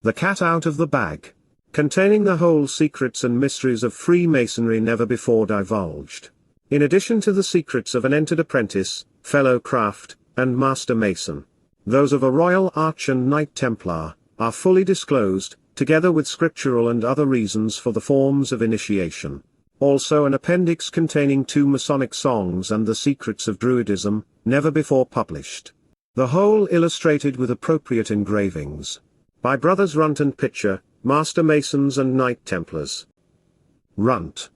The Cat Out of the Bag. Containing the whole secrets and mysteries of Freemasonry never before divulged. In addition to the secrets of an entered apprentice, fellow craft, and master mason, those of a Royal Arch and Knight Templar, are fully disclosed, together with scriptural and other reasons for the forms of initiation. Also an appendix containing 2 Masonic songs and the secrets of Druidism, never before published. The whole illustrated with appropriate engravings. By Brothers Runt and Pitcher, Master Masons and Knight Templars. Runt.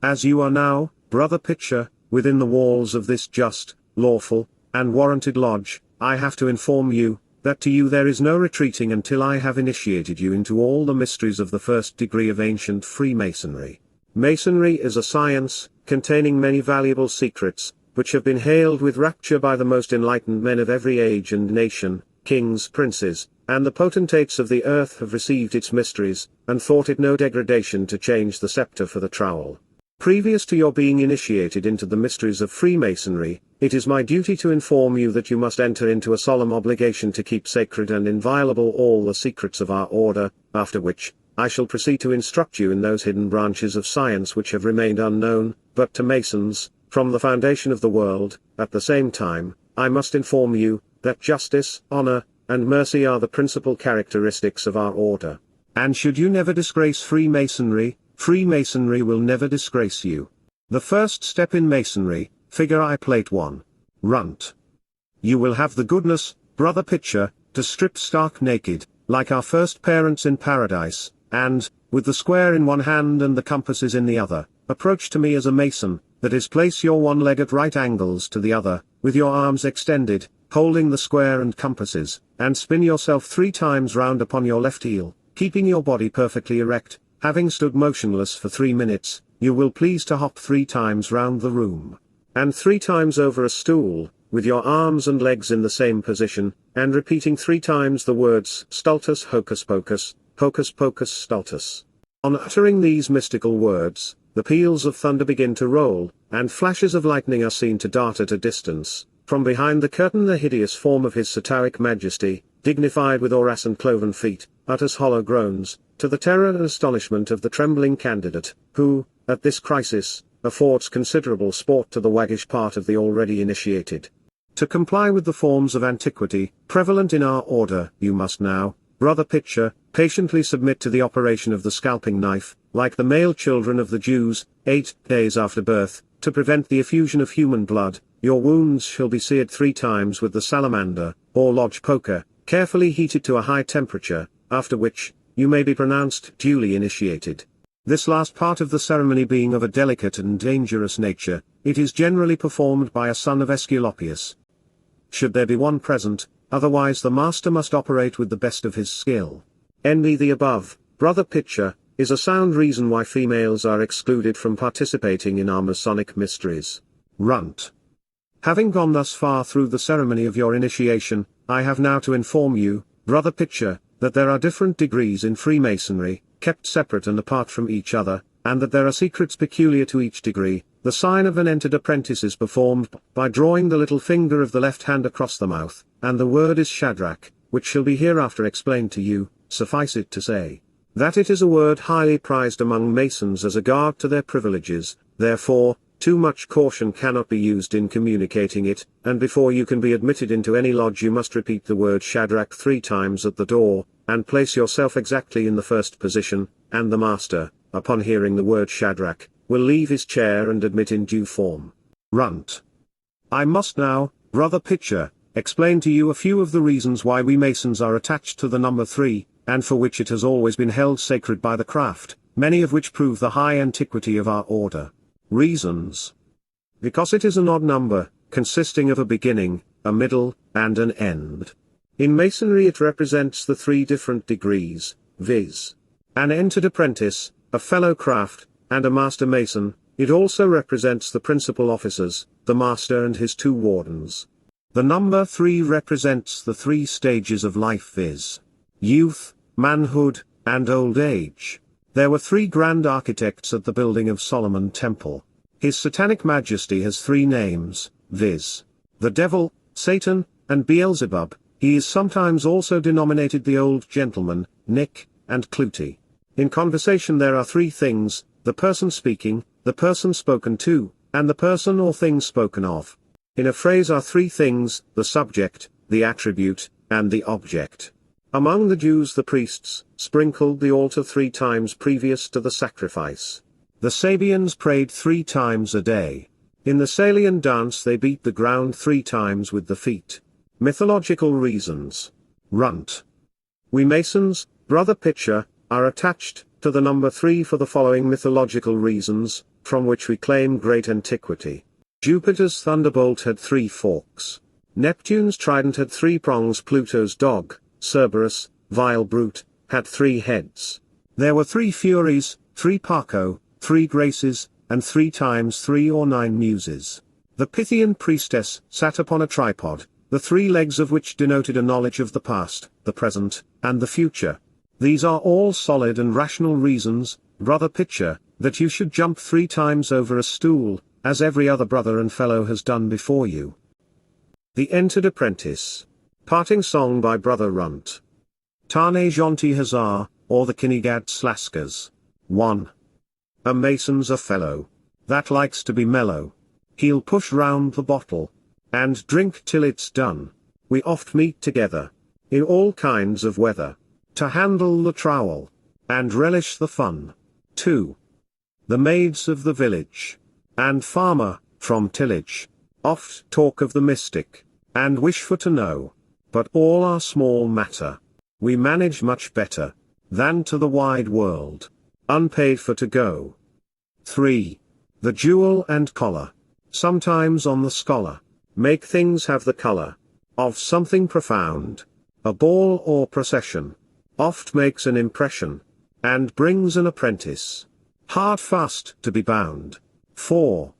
As you are now, Brother Pitcher, within the walls of this just, lawful, and warranted lodge, I have to inform you, that to you there is no retreating until I have initiated you into all the mysteries of the first degree of ancient Freemasonry. Masonry is a science, containing many valuable secrets, which have been hailed with rapture by the most enlightened men of every age and nation, kings, princes, and the potentates of the earth have received its mysteries, and thought it no degradation to change the scepter for the trowel. Previous to your being initiated into the mysteries of Freemasonry, it is my duty to inform you that you must enter into a solemn obligation to keep sacred and inviolable all the secrets of our order, after which, I shall proceed to instruct you in those hidden branches of science which have remained unknown, but to Masons, from the foundation of the world. At the same time, I must inform you, that justice, honor, and mercy are the principal characteristics of our order. And should you never disgrace Freemasonry, Freemasonry will never disgrace you. The first step in Masonry, Figure I Plate 1. Runt. You will have the goodness, Brother Pitcher, to strip stark naked, like our first parents in paradise, and, with the square in one hand and the compasses in the other, approach to me as a Mason, that is, place your one leg at right angles to the other, with your arms extended, holding the square and compasses, and spin yourself 3 times round upon your left heel, keeping your body perfectly erect. Having stood motionless for 3 minutes, you will please to hop 3 times round the room, and 3 times over a stool, with your arms and legs in the same position, and repeating 3 times the words Stultus Hocus Pocus, Hocus Pocus Stultus. On uttering these mystical words, the peals of thunder begin to roll, and flashes of lightning are seen to dart at a distance. From behind the curtain the hideous form of his Satanic Majesty, dignified with orass and cloven feet, utters hollow groans, to the terror and astonishment of the trembling candidate, who, at this crisis, affords considerable sport to the waggish part of the already initiated. To comply with the forms of antiquity, prevalent in our order, you must now, Brother Pitcher, patiently submit to the operation of the scalping knife, like the male children of the Jews, 8 days after birth. To prevent the effusion of human blood, your wounds shall be seared 3 times with the salamander, or lodge poker, carefully heated to a high temperature, after which, you may be pronounced duly initiated. This last part of the ceremony being of a delicate and dangerous nature, it is generally performed by a son of Aesculapius. Should there be one present, otherwise the master must operate with the best of his skill. Envy the above, Brother Pitcher, is a sound reason why females are excluded from participating in our Masonic mysteries. Runt. Having gone thus far through the ceremony of your initiation, I have now to inform you, Brother Pitcher, that there are different degrees in Freemasonry, kept separate and apart from each other, and that there are secrets peculiar to each degree. The sign of an entered apprentice is performed by drawing the little finger of the left hand across the mouth, and the word is Shadrach, which shall be hereafter explained to you. Suffice it to say, that it is a word highly prized among Masons as a guard to their privileges. Therefore, too much caution cannot be used in communicating it, and before you can be admitted into any lodge you must repeat the word Shadrach 3 times at the door, and place yourself exactly in the first position, and the master, upon hearing the word Shadrach, will leave his chair and admit in due form. Runt. I must now, Brother Pitcher, explain to you a few of the reasons why we Masons are attached to the number 3, and for which it has always been held sacred by the craft, many of which prove the high antiquity of our order. Reasons. Because it is an odd number, consisting of a beginning, a middle, and an end. In Masonry it represents the 3 different degrees, viz. An entered apprentice, a fellow craft, and a master mason. It also represents the principal officers, the master and his 2 wardens. The number 3 represents the 3 stages of life, viz. Youth, manhood, and old age. There were 3 grand architects at the building of Solomon Temple. His Satanic Majesty has 3 names, viz. the Devil, Satan, and Beelzebub. He is sometimes also denominated the old gentleman, Nick, and Clootie. In conversation there are three things: the person speaking, the person spoken to, and the person or thing spoken of. In a phrase are three things: the subject, the attribute, and the object. Among the Jews the priests sprinkled the altar 3 times previous to the sacrifice. The Sabians prayed 3 times a day. In the Salian dance they beat the ground 3 times with the feet. Mythological reasons. Runt. We Masons, Brother Pitcher, are attached to the number 3 for the following mythological reasons, from which we claim great antiquity. Jupiter's thunderbolt had 3 forks. Neptune's trident had 3 prongs. Pluto's dog, Cerberus, vile brute, had 3 heads. There were 3 Furies, 3 Paco, 3 Graces, and 3 times 3 or 9 Muses. The Pythian priestess sat upon a tripod, the 3 legs of which denoted a knowledge of the past, the present, and the future. These are all solid and rational reasons, Brother Pitcher, that you should jump 3 times over a stool, as every other brother and fellow has done before you. The Entered Apprentice. Parting Song by Brother Runt. Tane Jonti Hazar, or the Kinnegad Slaskers. 1. A mason's a fellow that likes to be mellow. He'll push round the bottle and drink till it's done. We oft meet together in all kinds of weather to handle the trowel and relish the fun. 2. The maids of the village and farmer from tillage oft talk of the mystic and wish for to know, but all are small matter. We manage much better than to the wide world, unpaid for to go. 3. The jewel and collar, sometimes on the scholar, make things have the color of something profound. A ball or procession oft makes an impression and brings an apprentice hard fast to be bound. 4.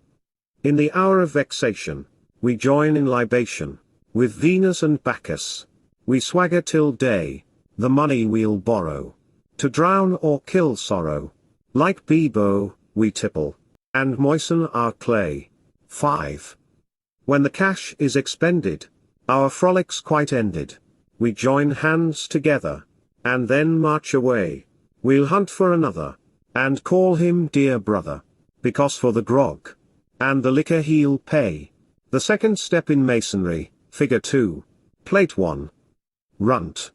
In the hour of vexation, we join in libation with Venus and Bacchus. We swagger till day, the money we'll borrow to drown or kill sorrow. Like Bebo, we tipple and moisten our clay. 5. When the cash is expended, our frolics quite ended, we join hands together and then march away. We'll hunt for another and call him dear brother, because for the grog and the liquor he'll pay. The second step in Masonry, Figure 2. Plate 1. Runt.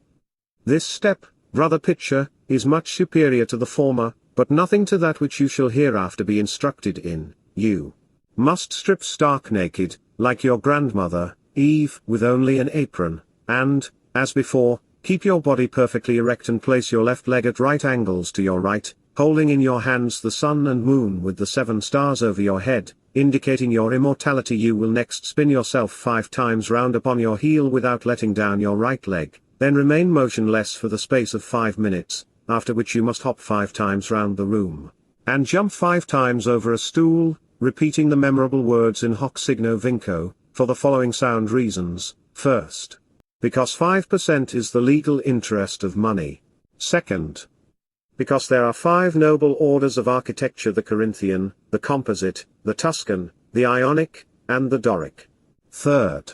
This step, Brother Pitcher, is much superior to the former, but nothing to that which you shall hereafter be instructed in. You must strip stark naked, like your grandmother, Eve, with only an apron, and, as before, keep your body perfectly erect and place your left leg at right angles to your right, holding in your hands the sun and moon with the 7 stars over your head, indicating your immortality. You will next spin yourself 5 times round upon your heel without letting down your right leg, then remain motionless for the space of 5 minutes, after which you must hop 5 times round the room, and jump 5 times over a stool, repeating the memorable words in hoc signo vinco, for the following sound reasons. First, because 5% is the legal interest of money. Second, because there are 5 noble orders of architecture: the Corinthian, the Composite, the Tuscan, the Ionic, and the Doric. Third,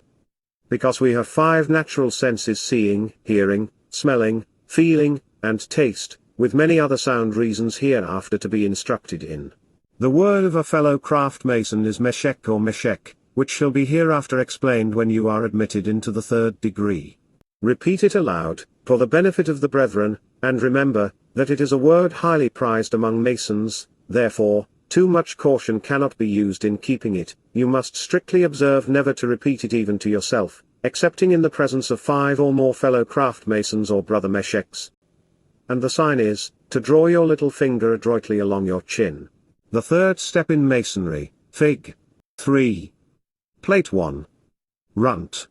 because we have 5 natural senses: seeing, hearing, smelling, feeling, and taste, with many other sound reasons hereafter to be instructed in. The word of a fellow craft mason is Meshech or Meshech, which shall be hereafter explained when you are admitted into the 3rd degree. Repeat it aloud, for the benefit of the brethren, and remember, that it is a word highly prized among Masons. Therefore, too much caution cannot be used in keeping it. You must strictly observe never to repeat it even to yourself, excepting in the presence of 5 or more fellow craft Masons or brother Meshechs. And the sign is, to draw your little finger adroitly along your chin. The 3rd step in Masonry, Fig. 3. Plate 1. Runt.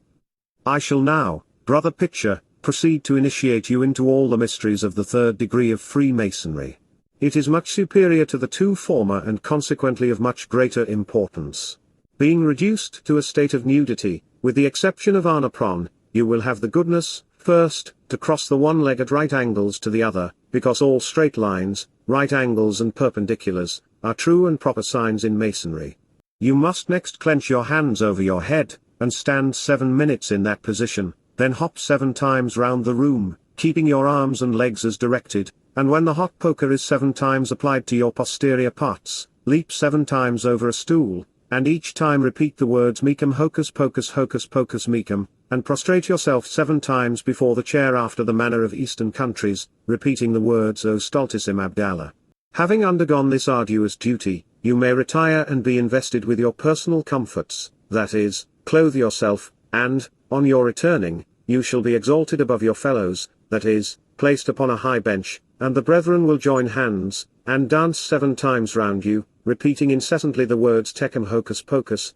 I shall now, Brother Pitcher, proceed to initiate you into all the mysteries of the 3rd degree of Freemasonry. It is much superior to the 2 former and consequently of much greater importance. Being reduced to a state of nudity, with the exception of Anapron, you will have the goodness, first, to cross the one leg at right angles to the other, because all straight lines, right angles and perpendiculars, are true and proper signs in Masonry. You must next clench your hands over your head, and stand 7 minutes in that position, then hop 7 times round the room, keeping your arms and legs as directed, and when the hot poker is 7 times applied to your posterior parts, leap 7 times over a stool, and each time repeat the words Mecum hocus pocus mecum, and prostrate yourself 7 times before the chair after the manner of Eastern countries, repeating the words O stultissim Abdallah. Having undergone this arduous duty, you may retire and be invested with your personal comforts, that is, clothe yourself, and, on your returning, you shall be exalted above your fellows, that is, placed upon a high bench, and the brethren will join hands, and dance 7 times round you, repeating incessantly the words Tecum hocus pocus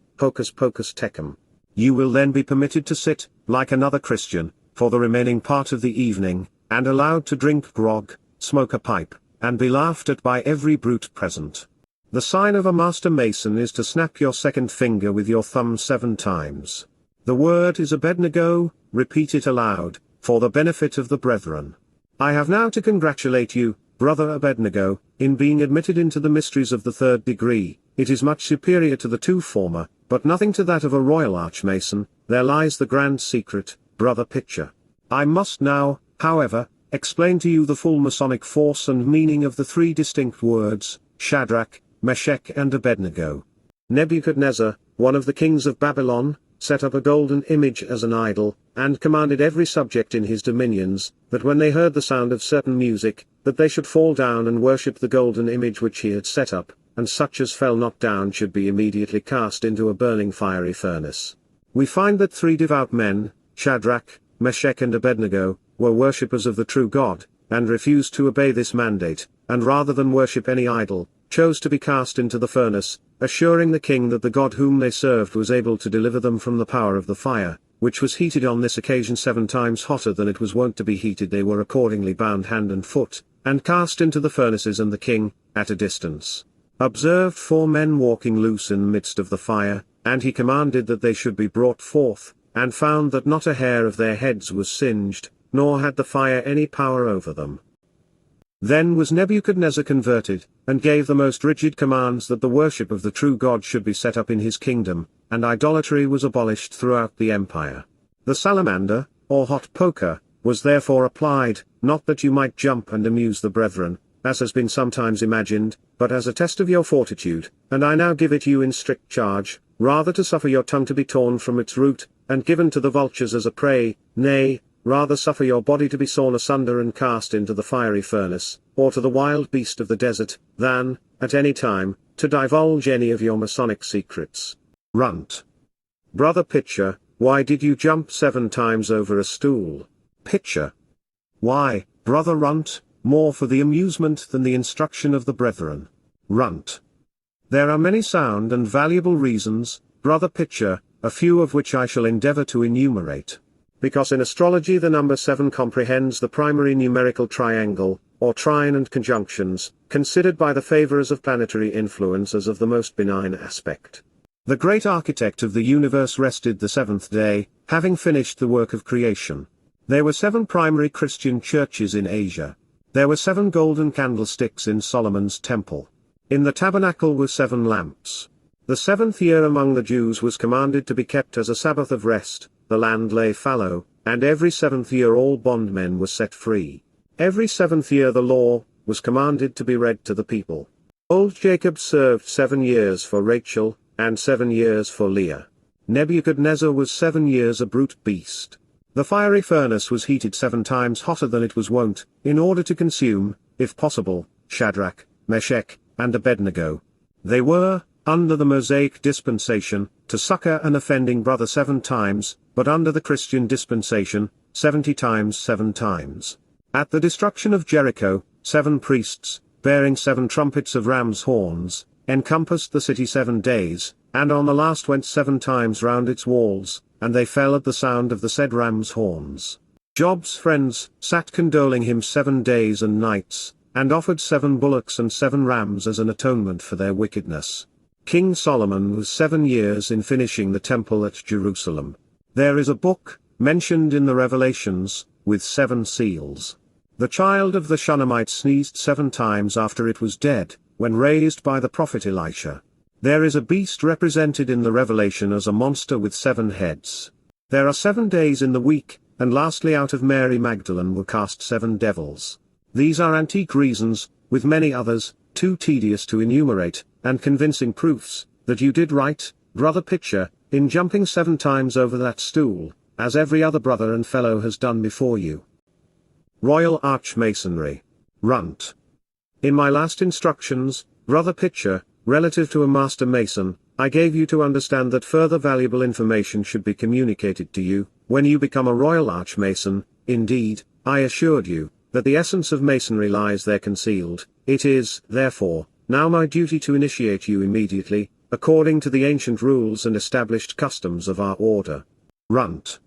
tecum. You will then be permitted to sit, like another Christian, for the remaining part of the evening, and allowed to drink grog, smoke a pipe, and be laughed at by every brute present. The sign of a master mason is to snap your second finger with your thumb 7 times. The word is Abednego, repeat it aloud, for the benefit of the brethren. I have now to congratulate you, Brother Abednego, in being admitted into the mysteries of the 3rd degree. It is much superior to the 2 former, but nothing to that of a royal archmason. There lies the grand secret, Brother Pitcher. I must now, however, explain to you the full Masonic force and meaning of the 3 distinct words, Shadrach, Meshach and Abednego. Nebuchadnezzar, one of the kings of Babylon, set up a golden image as an idol, and commanded every subject in his dominions, that when they heard the sound of certain music, that they should fall down and worship the golden image which he had set up, and such as fell not down should be immediately cast into a burning fiery furnace. We find that 3 devout men, Shadrach, Meshach and Abednego, were worshippers of the true God, and refused to obey this mandate, and rather than worship any idol, chose to be cast into the furnace, assuring the king that the God whom they served was able to deliver them from the power of the fire, which was heated on this occasion 7 times hotter than it was wont to be heated. They were accordingly bound hand and foot, and cast into the furnaces, and the king, at a distance, observed 4 men walking loose in the midst of the fire, and he commanded that they should be brought forth, and found that not a hair of their heads was singed, nor had the fire any power over them. Then was Nebuchadnezzar converted, and gave the most rigid commands that the worship of the true God should be set up in his kingdom, and idolatry was abolished throughout the empire. The salamander, or hot poker, was therefore applied, not that you might jump and amuse the brethren, as has been sometimes imagined, but as a test of your fortitude, and I now give it you in strict charge, rather to suffer your tongue to be torn from its root, and given to the vultures as a prey, nay, rather suffer your body to be sawn asunder and cast into the fiery furnace, or to the wild beast of the desert, than, at any time, to divulge any of your Masonic secrets. Runt. Brother Pitcher, why did you jump 7 times over a stool? Pitcher. Why, Brother Runt, more for the amusement than the instruction of the brethren. Runt. There are many sound and valuable reasons, Brother Pitcher, a few of which I shall endeavor to enumerate. Because in astrology the number 7 comprehends the primary numerical triangle, or trine and conjunctions, considered by the favorers of planetary influence as of the most benign aspect. The great architect of the universe rested the 7th day, having finished the work of creation. There were 7 primary Christian churches in Asia. There were 7 golden candlesticks in Solomon's temple. In the tabernacle were 7 lamps. The 7th year among the Jews was commanded to be kept as a Sabbath of rest. The land lay fallow, and every 7th year all bondmen were set free. Every 7th year the law was commanded to be read to the people. Old Jacob served 7 years for Rachel, and 7 years for Leah. Nebuchadnezzar was 7 years a brute beast. The fiery furnace was heated 7 times hotter than it was wont, in order to consume, if possible, Shadrach, Meshach, and Abednego. They were, under the Mosaic dispensation, to succor an offending brother 7 times, but under the Christian dispensation, 70 times 7 times. At the destruction of Jericho, 7 priests, bearing 7 trumpets of ram's horns, encompassed the city 7 days, and on the last went 7 times round its walls, and they fell at the sound of the said ram's horns. Job's friends sat condoling him 7 days and nights, and offered 7 bullocks and 7 rams as an atonement for their wickedness. King Solomon was 7 years in finishing the temple at Jerusalem. There is a book, mentioned in the Revelations, with 7 seals. The child of the Shunammite sneezed 7 times after it was dead, when raised by the prophet Elisha. There is a beast represented in the Revelation as a monster with 7 heads. There are 7 days in the week, and lastly out of Mary Magdalene were cast 7 devils. These are antique reasons, with many others, too tedious to enumerate, and convincing proofs, that you did right, brother Pitcher, in jumping 7 times over that stool, as every other brother and fellow has done before you. Royal Archmasonry. Runt. In my last instructions, brother Pitcher, relative to a Master Mason, I gave you to understand that further valuable information should be communicated to you, when you become a Royal Archmason. Indeed, I assured you, that the essence of Masonry lies there concealed. It is, therefore, now my duty to initiate you immediately, according to the ancient rules and established customs of our order. Runt.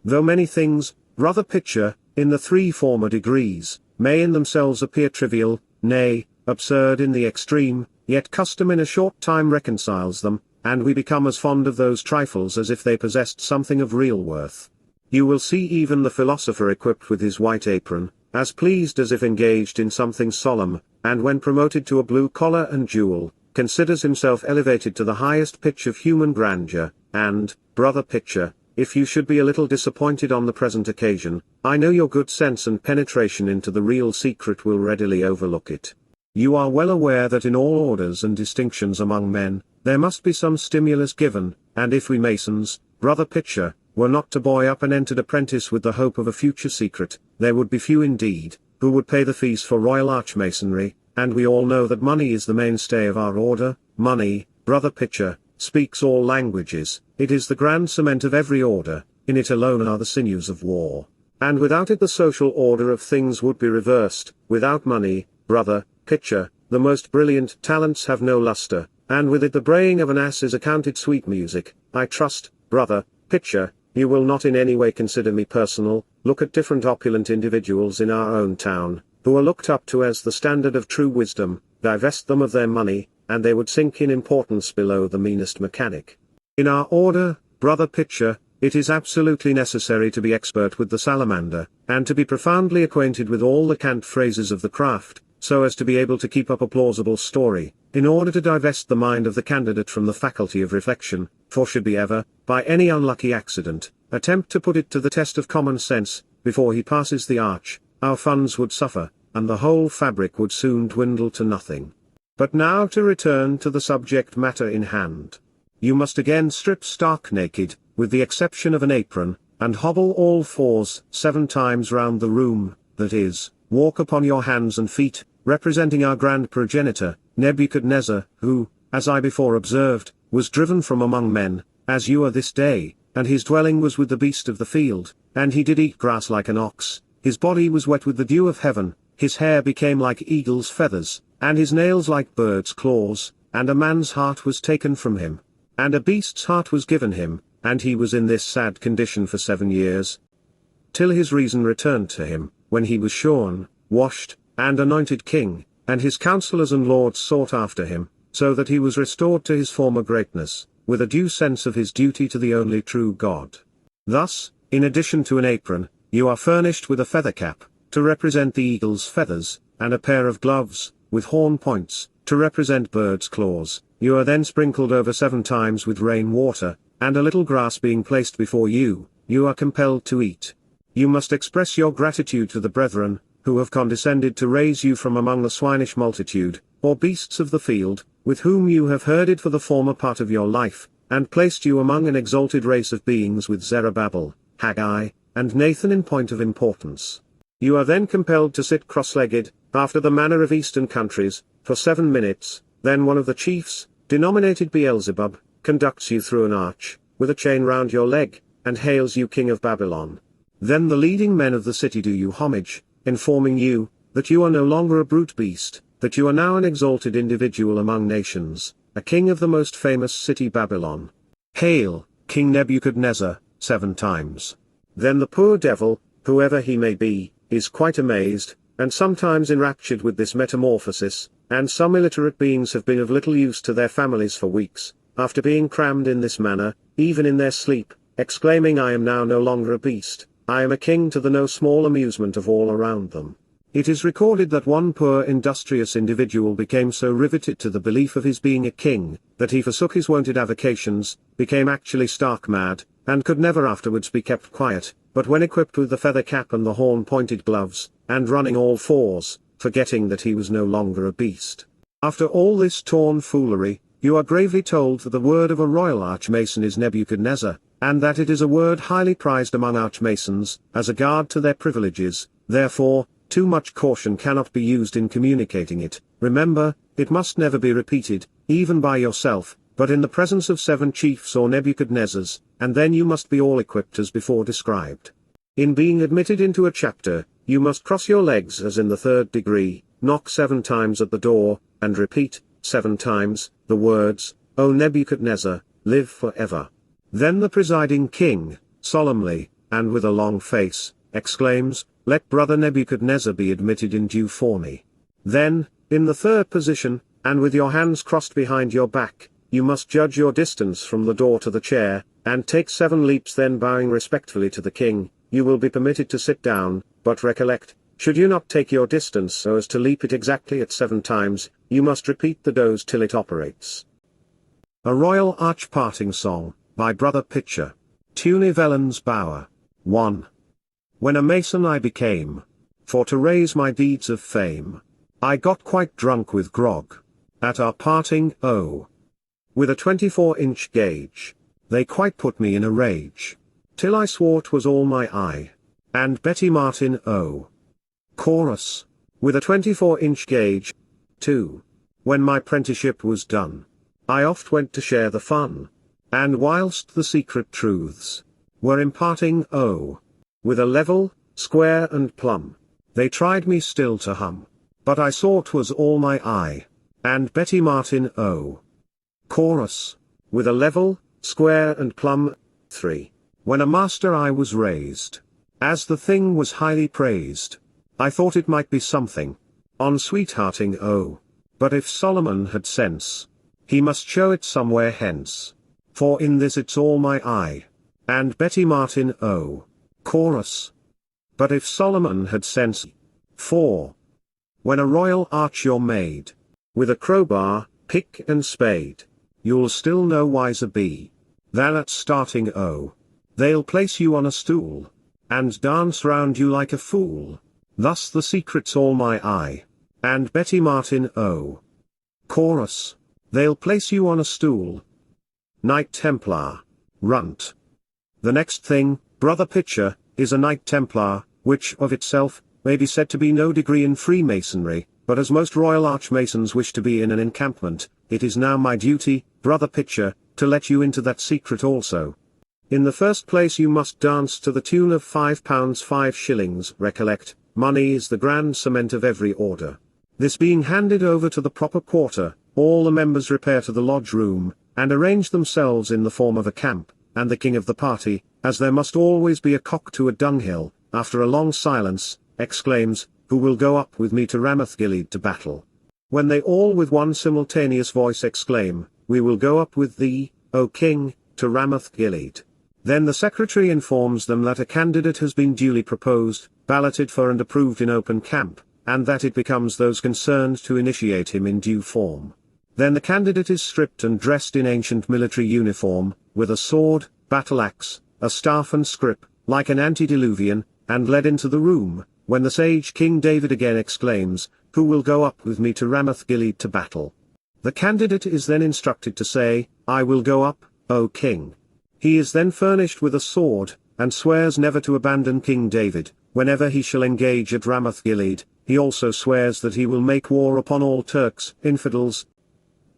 Though many things, brother Pitcher, in the 3 former degrees, may in themselves appear trivial, nay, absurd in the extreme, yet custom in a short time reconciles them, and we become as fond of those trifles as if they possessed something of real worth. You will see even the philosopher equipped with his white apron, as pleased as if engaged in something solemn, and when promoted to a blue collar and jewel, considers himself elevated to the highest pitch of human grandeur, and, brother Pitcher, if you should be a little disappointed on the present occasion, I know your good sense and penetration into the real secret will readily overlook it. You are well aware that in all orders and distinctions among men, there must be some stimulus given, and if we Masons, brother Pitcher, were not to buoy up an entered apprentice with the hope of a future secret, there would be few indeed, who would pay the fees for Royal Archmasonry, and we all know that money is the mainstay of our order. Money, brother Pitcher, speaks all languages, it is the grand cement of every order, in it alone are the sinews of war. And without it the social order of things would be reversed. Without money, brother Pitcher, the most brilliant talents have no luster, and with it the braying of an ass is accounted sweet music. I trust, brother Pitcher, you will not in any way consider me personal. Look at different opulent individuals in our own town, who are looked up to as the standard of true wisdom, divest them of their money, and they would sink in importance below the meanest mechanic. In our order, brother Pitcher, it is absolutely necessary to be expert with the salamander, and to be profoundly acquainted with all the cant phrases of the craft, so as to be able to keep up a plausible story, in order to divest the mind of the candidate from the faculty of reflection, for should he ever, by any unlucky accident, attempt to put it to the test of common sense, before he passes the arch, our funds would suffer, and the whole fabric would soon dwindle to nothing. But now to return to the subject matter in hand. You must again strip stark naked, with the exception of an apron, and hobble all 4s 7 times round the room, that is, walk upon your hands and feet, representing our grand progenitor, Nebuchadnezzar, who, as I before observed, was driven from among men, as you are this day, and his dwelling was with the beast of the field, and he did eat grass like an ox, his body was wet with the dew of heaven, his hair became like eagle's feathers, and his nails like birds' claws, and a man's heart was taken from him, and a beast's heart was given him, and he was in this sad condition for 7 years, till his reason returned to him, when he was shorn, washed, and anointed king, and his counselors and lords sought after him, so that he was restored to his former greatness, with a due sense of his duty to the only true God. Thus, in addition to an apron, you are furnished with a feather cap, to represent the eagle's feathers, and a pair of gloves, with horn points, to represent birds' claws. You are then sprinkled over 7 times with rain water, and a little grass being placed before you, you are compelled to eat. You must express your gratitude to the brethren, who have condescended to raise you from among the swinish multitude, or beasts of the field, with whom you have herded for the former part of your life, and placed you among an exalted race of beings with Zerubbabel, Haggai, and Nathan in point of importance. You are then compelled to sit cross-legged, after the manner of eastern countries, for 7 minutes, then one of the chiefs, denominated Beelzebub, conducts you through an arch, with a chain round your leg, and hails you King of Babylon. Then the leading men of the city do you homage, informing you, that you are no longer a brute beast, that you are now an exalted individual among nations, a king of the most famous city Babylon. Hail, King Nebuchadnezzar, 7 times. Then the poor devil, whoever he may be, is quite amazed, and sometimes enraptured with this metamorphosis, and some illiterate beings have been of little use to their families for weeks, after being crammed in this manner, even in their sleep, exclaiming, I am now no longer a beast, I am a king, to the no small amusement of all around them. It is recorded that one poor industrious individual became so riveted to the belief of his being a king, that he forsook his wonted avocations, became actually stark mad, and could never afterwards be kept quiet, but when equipped with the feather cap and the horn-pointed gloves, and running all fours, forgetting that he was no longer a beast. After all this torn foolery, you are gravely told that the word of a royal archmason is Nebuchadnezzar, and that it is a word highly prized among archmasons, as a guard to their privileges. Therefore, too much caution cannot be used in communicating it. Remember, it must never be repeated, even by yourself, but in the presence of 7 chiefs or Nebuchadnezzars, and then you must be all equipped as before described. In being admitted into a chapter, you must cross your legs as in the 3rd degree, knock 7 times at the door, and repeat, 7 times, the words, O Nebuchadnezzar, live forever. Then the presiding king, solemnly, and with a long face, exclaims, Let brother Nebuchadnezzar be admitted in due form. Then, in the 3rd position, and with your hands crossed behind your back, you must judge your distance from the door to the chair, and take 7 leaps. Then bowing respectfully to the king, you will be permitted to sit down, but recollect, should you not take your distance so as to leap it exactly at 7 times, you must repeat the dose till it operates. A Royal Arch Parting Song, by Brother Pitcher. Tune Evelyn's Bower. 1. When a mason I became, for to raise my deeds of fame, I got quite drunk with grog. At our parting, oh, with a 24-inch gauge, they quite put me in a rage, till I swore 'twas all my eye, and Betty Martin, oh. Chorus, with a 24-inch gauge. 2. When my apprenticeship was done, I oft went to share the fun, and whilst the secret truths were imparting, oh, with a level, square and plumb, they tried me still to hum, but I saw 'twas all my eye, and Betty Martin, oh. Chorus, with a level, square and plumb. 3. When a master I was raised, as the thing was highly praised, I thought it might be something on sweethearting, oh, but if Solomon had sense, he must show it somewhere hence, for in this it's all my eye, and Betty Martin, oh. Chorus, but if Solomon had sense. 4. When a royal arch you're made, with a crowbar, pick and spade, you'll still no wiser be than at starting, oh. They'll place you on a stool, and dance round you like a fool. Thus the secret's all my eye, and Betty Martin, oh. Chorus, they'll place you on a stool. Knight Templar. Runt. The next thing, Brother Pitcher, is a Knight Templar, which, of itself, may be said to be no degree in Freemasonry, but as most Royal Archmasons wish to be in an encampment, it is now my duty, Brother Pitcher, to let you into that secret also. In the first place you must dance to the tune of £5 5 shillings. Recollect, money is the grand cement of every order. This being handed over to the proper quarter, all the members repair to the lodge room, and arrange themselves in the form of a camp, and the king of the party, as there must always be a cock to a dunghill, after a long silence, exclaims, Who will go up with me to Ramoth-Gilead to battle? When they all with one simultaneous voice exclaim, We will go up with thee, O king, to Ramoth-Gilead. Then the secretary informs them that a candidate has been duly proposed, balloted for and approved in open camp, and that it becomes those concerned to initiate him in due form. Then the candidate is stripped and dressed in ancient military uniform, with a sword, battle-axe, a staff and scrip, like an antediluvian, and led into the room, when the sage King David again exclaims, Who will go up with me to Ramoth-Gilead to battle? The candidate is then instructed to say, I will go up, O king. He is then furnished with a sword, and swears never to abandon King David, whenever he shall engage at Ramoth-Gilead. He also swears that he will make war upon all Turks, infidels,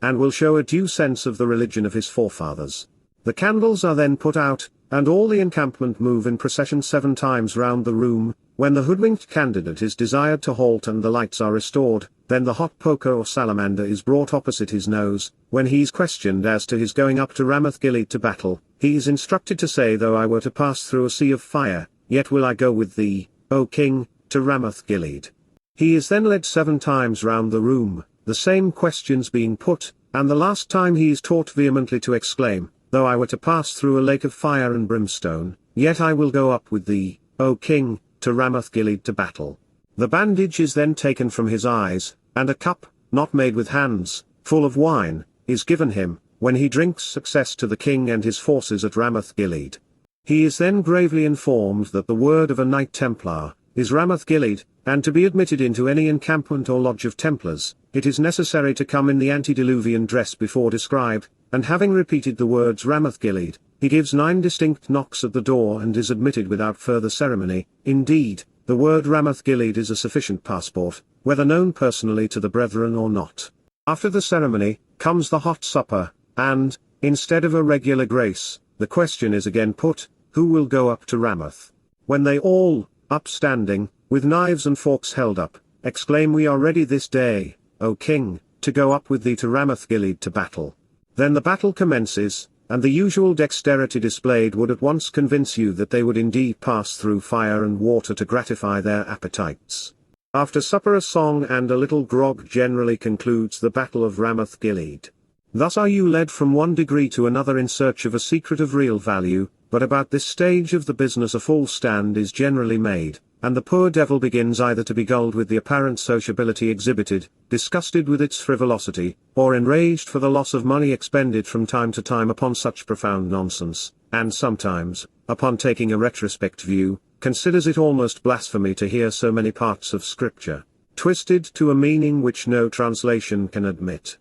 and will show a due sense of the religion of his forefathers. The candles are then put out, and all the encampment move in procession 7 times round the room. When the hoodwinked candidate is desired to halt and the lights are restored, then the hot poker or salamander is brought opposite his nose. When he is questioned as to his going up to Ramoth-Gilead to battle, he is instructed to say, Though I were to pass through a sea of fire, yet will I go with thee, O king, to Ramoth-Gilead. He is then led 7 times round the room, the same questions being put, and the last time he is taught vehemently to exclaim, Though I were to pass through a lake of fire and brimstone, yet I will go up with thee, O king, to Ramoth-Gilead to battle. The bandage is then taken from his eyes, and a cup, not made with hands, full of wine, is given him, when he drinks success to the king and his forces at Ramoth-Gilead. He is then gravely informed that the word of a Knight Templar is Ramoth Gilead, and to be admitted into any encampment or lodge of Templars, it is necessary to come in the antediluvian dress before described, and having repeated the words Ramoth Gilead, he gives 9 distinct knocks at the door and is admitted without further ceremony. Indeed, the word Ramoth Gilead is a sufficient passport, whether known personally to the brethren or not. After the ceremony, comes the hot supper, and, instead of a regular grace, the question is again put, who will go up to Ramoth? When they all, upstanding, with knives and forks held up, exclaim, we are ready this day, O King, to go up with thee to Ramoth Gilead to battle. Then the battle commences, and the usual dexterity displayed would at once convince you that they would indeed pass through fire and water to gratify their appetites. After supper a song and a little grog generally concludes the battle of Ramoth Gilead. Thus are you led from one degree to another in search of a secret of real value, but about this stage of the business a full stand is generally made, and the poor devil begins either to be gulled with the apparent sociability exhibited, disgusted with its frivolosity, or enraged for the loss of money expended from time to time upon such profound nonsense, and sometimes, upon taking a retrospect view, considers it almost blasphemy to hear so many parts of Scripture twisted to a meaning which no translation can admit.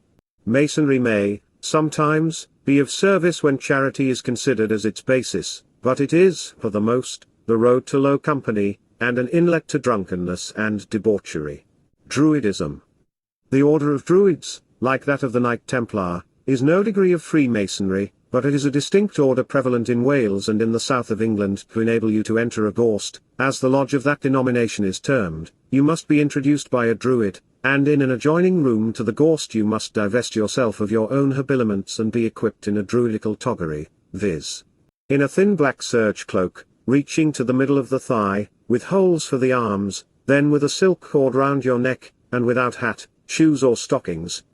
Masonry may, sometimes, be of service when charity is considered as its basis, but it is, for the most, the road to low company, and an inlet to drunkenness and debauchery. Druidism. The order of Druids, like that of the Knight Templar, is no degree of Freemasonry, but it is a distinct order prevalent in Wales and in the south of England. To enable you to enter a Gorst, as the lodge of that denomination is termed, you must be introduced by a Druid, and in an adjoining room to the Gorst you must divest yourself of your own habiliments and be equipped in a Druidical toggery, viz. in a thin black serge cloak, reaching to the middle of the thigh, with holes for the arms, then with a silk cord round your neck, and without hat, shoes or stockings.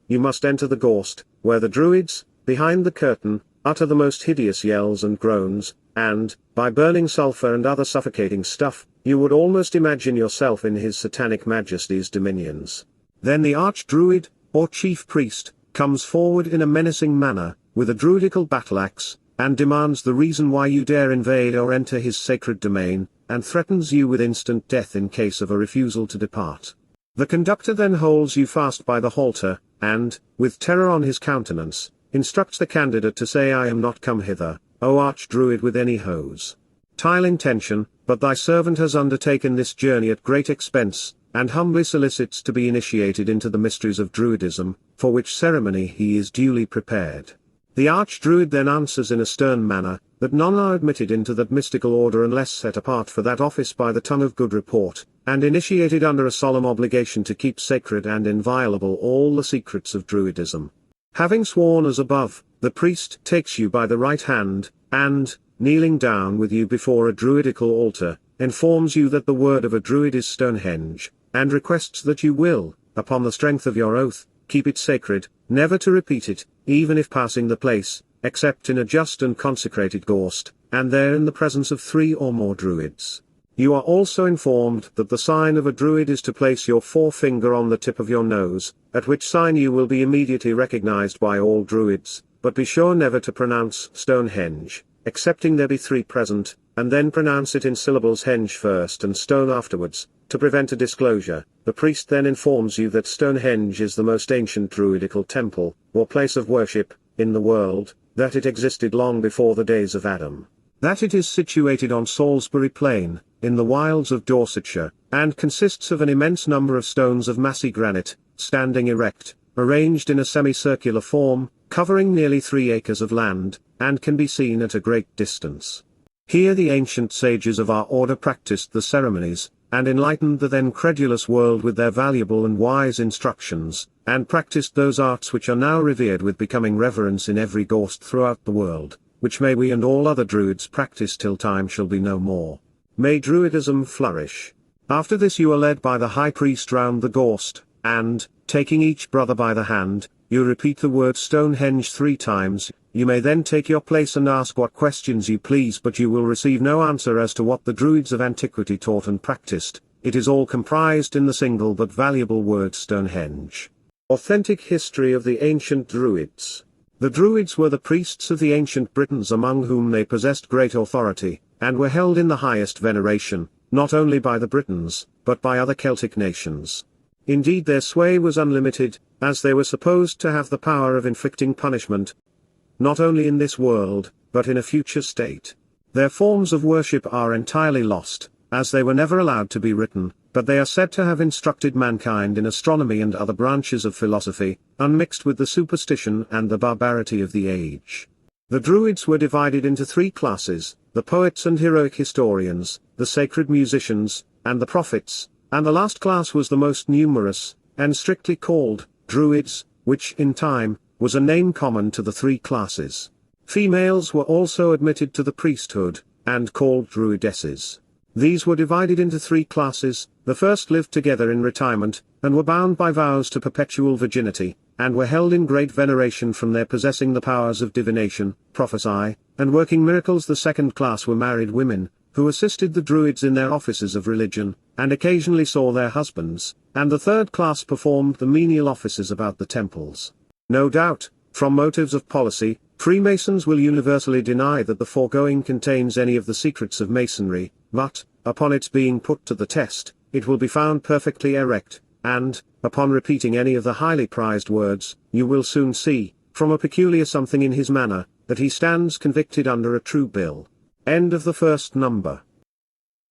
You must enter the Gorst, where the Druids, behind the curtain, utter the most hideous yells and groans, and, by burning sulphur and other suffocating stuff, you would almost imagine yourself in his satanic majesty's dominions. Then the arch-druid, or chief priest, comes forward in a menacing manner, with a druidical battle-axe, and demands the reason why you dare invade or enter his sacred domain, and threatens you with instant death in case of a refusal to depart. The conductor then holds you fast by the halter, and, with terror on his countenance, instructs the candidate to say, I am not come hither, O arch-druid with any hose, tile intention, but thy servant has undertaken this journey at great expense, and humbly solicits to be initiated into the mysteries of Druidism, for which ceremony he is duly prepared. The arch-druid then answers in a stern manner, that none are admitted into that mystical order unless set apart for that office by the tongue of good report, and initiated under a solemn obligation to keep sacred and inviolable all the secrets of Druidism. Having sworn as above, the priest takes you by the right hand, and, kneeling down with you before a druidical altar, informs you that the word of a druid is Stonehenge, and requests that you will, upon the strength of your oath, keep it sacred, never to repeat it, even if passing the place, except in a just and consecrated Gorst, and there in the presence of 3 or more druids. You are also informed that the sign of a druid is to place your forefinger on the tip of your nose, at which sign you will be immediately recognized by all druids, but be sure never to pronounce Stonehenge, excepting there be 3 present, and then pronounce it in syllables henge first and stone afterwards, to prevent a disclosure. The priest then informs you that Stonehenge is the most ancient druidical temple, or place of worship, in the world, that it existed long before the days of Adam, that it is situated on Salisbury Plain, in the wilds of Dorsetshire, and consists of an immense number of stones of massy granite, standing erect, arranged in a semicircular form, covering nearly 3 acres of land, and can be seen at a great distance. Here the ancient sages of our order practiced the ceremonies, and enlightened the then credulous world with their valuable and wise instructions, and practiced those arts which are now revered with becoming reverence in every Gorst throughout the world, which may we and all other Druids practice till time shall be no more. May Druidism flourish. After this you are led by the high priest round the Gorst, and, taking each brother by the hand, you repeat the word Stonehenge 3 times. You may then take your place and ask what questions you please, but you will receive no answer as to what the Druids of antiquity taught and practiced. It is all comprised in the single but valuable word Stonehenge. Authentic history of the ancient Druids. The Druids were the priests of the ancient Britons among whom they possessed great authority, and were held in the highest veneration, not only by the Britons, but by other Celtic nations. Indeed their sway was unlimited, as they were supposed to have the power of inflicting punishment, not only in this world, but in a future state. Their forms of worship are entirely lost, as they were never allowed to be written, but they are said to have instructed mankind in astronomy and other branches of philosophy, unmixed with the superstition and the barbarity of the age. The Druids were divided into three classes: the poets and heroic historians, the sacred musicians, and the prophets, and the last class was the most numerous, and strictly called Druids, which, in time, was a name common to the three classes. Females were also admitted to the priesthood, and called Druidesses. These were divided into three classes: the first lived together in retirement, and were bound by vows to perpetual virginity, and were held in great veneration from their possessing the powers of divination, prophecy, and working miracles. The second class were married women, who assisted the Druids in their offices of religion, and occasionally saw their husbands, and the third class performed the menial offices about the temples. No doubt, from motives of policy, Freemasons will universally deny that the foregoing contains any of the secrets of Masonry, but, upon its being put to the test, it will be found perfectly erect, and, upon repeating any of the highly prized words, you will soon see, from a peculiar something in his manner, that he stands convicted under a true bill. End of the first number.